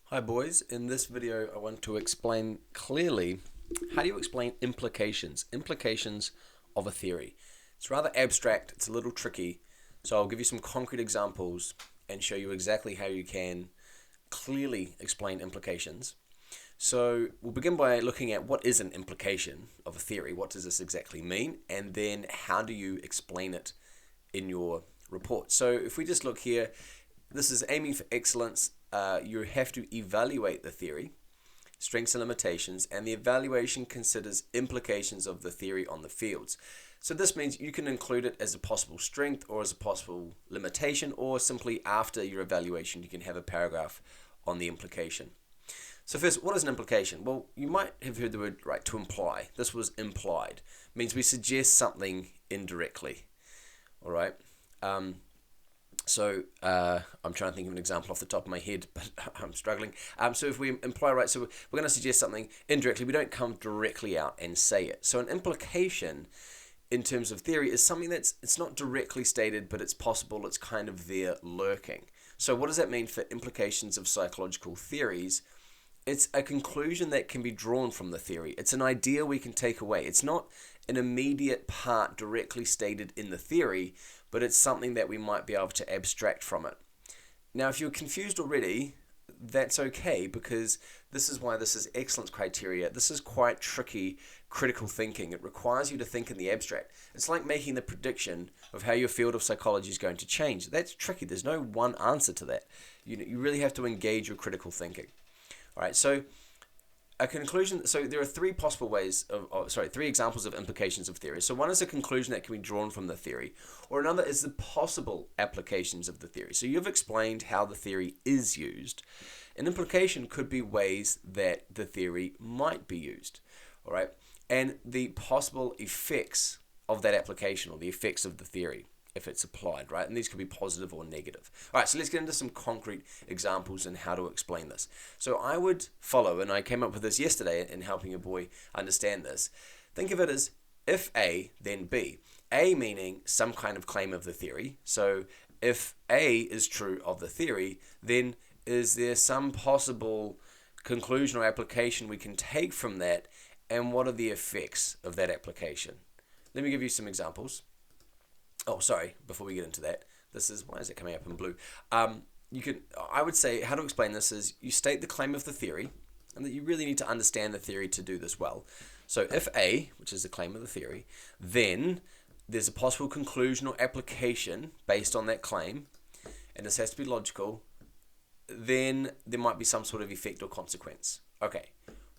Hi boys, in this video I want to explain clearly how do you explain implications of a theory. It's rather abstract, it's a little tricky, so I'll give you some concrete examples and show you exactly how you can clearly explain implications. So we'll begin by looking at what is an implication of a theory, what does this exactly mean, and then how do you explain it in your report. So if we just look here, this is aiming for excellence. You have to evaluate the theory, strengths and limitations, and the evaluation considers implications of the theory on the fields. So this means you can include it as a possible strength or as a possible limitation, or simply after your evaluation you can have a paragraph on the implication. So first, what is an implication? Well, you might have heard the word, right, to imply. This was implied. It means we suggest something indirectly. All right. I'm trying to think of an example off the top of my head, but I'm struggling. So if we imply, right, so we're going to suggest something indirectly. We don't come directly out and say it. So an implication in terms of theory is something it's not directly stated, but it's possible, it's kind of there lurking. So what does that mean for implications of psychological theories? It's a conclusion that can be drawn from the theory. It's an idea we can take away. It's not an immediate part directly stated in the theory, but it's something that we might be able to abstract from it. Now, if you're confused already, that's okay, because this is why this is excellence criteria. This is quite tricky critical thinking. It requires you to think in the abstract. It's like making the prediction of how your field of psychology is going to change. That's tricky. There's no one answer to that. You really have to engage your critical thinking. All right, so a conclusion. So there are three possible ways three examples of implications of theory. So one is a conclusion that can be drawn from the theory, or another is the possible applications of the theory. So you've explained how the theory is used. An implication could be ways that the theory might be used. All right, and the possible effects of that application, or the effects of the theory, if it's applied, right? And these could be positive or negative. All right, so let's get into some concrete examples and how to explain this. So I would follow, and I came up with this yesterday in helping a boy understand this. Think of it as if A, then B. A meaning some kind of claim of the theory. So if A is true of the theory, then is there some possible conclusion or application we can take from that, and what are the effects of that application? Let me give you some examples. Oh, sorry, before we get into that, why is it coming up in blue? I would say, how to explain this is you state the claim of the theory, and that you really need to understand the theory to do this well. So if A, which is the claim of the theory, then there's a possible conclusion or application based on that claim, and this has to be logical, then there might be some sort of effect or consequence. Okay.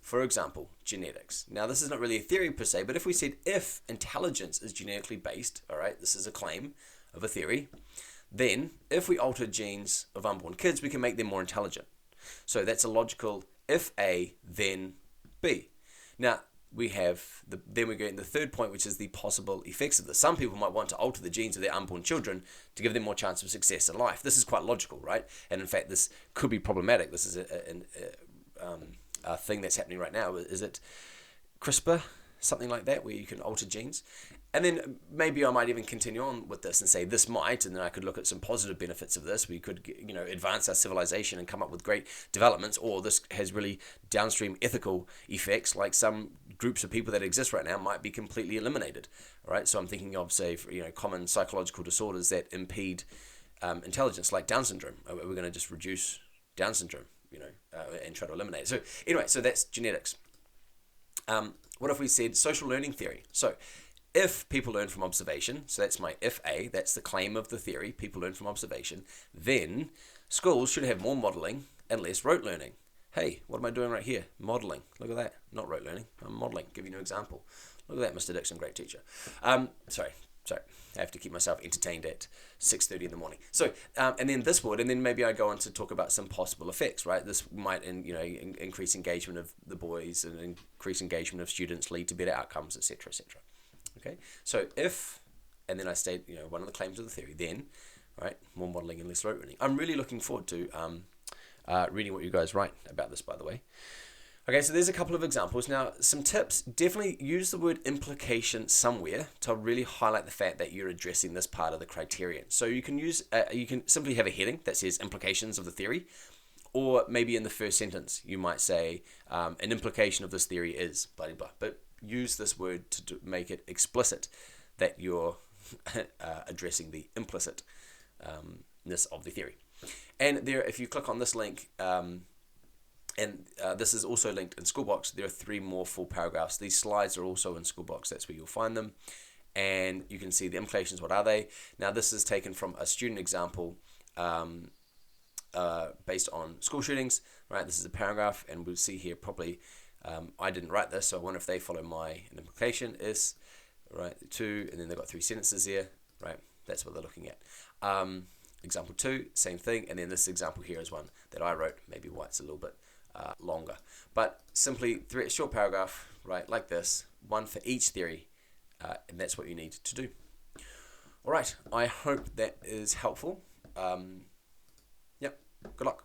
For example, genetics. Now, this is not really a theory per se, but if we said if intelligence is genetically based, all right, this is a claim of a theory, then if we alter genes of unborn kids, we can make them more intelligent. So that's a logical if A, then B. Now, then we go in the third point, which is the possible effects of this. Some people might want to alter the genes of their unborn children to give them more chance of success in life. This is quite logical, right? And in fact, this could be problematic. This is a thing that's happening right now. Is it CRISPR, something like that, where you can alter genes? And then maybe I might even continue on with this and say this might, and then I could look at some positive benefits of this. We could, advance our civilization and come up with great developments, or this has really downstream ethical effects, like some groups of people that exist right now might be completely eliminated. All right, so I'm thinking of, say, common psychological disorders that impede intelligence, like Down syndrome. We're going to just reduce Down syndrome, and try to eliminate it. So anyway, so that's genetics. What if we said social learning theory? So if people learn from observation, so that's my if A, that's the claim of the theory, people learn from observation, then schools should have more modeling and less rote learning. Hey, what am I doing right here? Modeling. Look at that. Not rote learning. I'm modeling. Give you an example. Look at that, Mr. Dixon, great teacher. Sorry. I have to keep myself entertained at 6:30 in the morning. So, and then maybe I go on to talk about some possible effects, right? This might, increase engagement of the boys and increase engagement of students, lead to better outcomes, etc., etc. Okay. So and then I state, one of the claims of the theory. Then, right, more modeling and less rote learning. I'm really looking forward to reading what you guys write about this, by the way. Okay, so there's a couple of examples. Now, some tips. Definitely use the word implication somewhere to really highlight the fact that you're addressing this part of the criterion. So you can simply have a heading that says implications of the theory, Or maybe in the first sentence, you might say, an implication of this theory is blah, blah, blah. But use this word to make it explicit that you're addressing the implicitness of the theory. And there, if you click on this link, this is also linked in Schoolbox, there are 3 more full paragraphs. These slides are also in Schoolbox. That's where you'll find them. And you can see the implications. What are they? Now, this is taken from a student example based on school shootings. Right? This is a paragraph, and we'll see here probably, I didn't write this, so I wonder if they follow my implication is, right, 2, and then they've got 3 sentences here. Right? That's what they're looking at. Example 2, same thing. And then this example here is one that I wrote. Maybe why it's a little bit longer, but simply a short paragraph, right, like this, one for each theory, and that's what you need to do. All right, I hope that is helpful. Yep, good luck.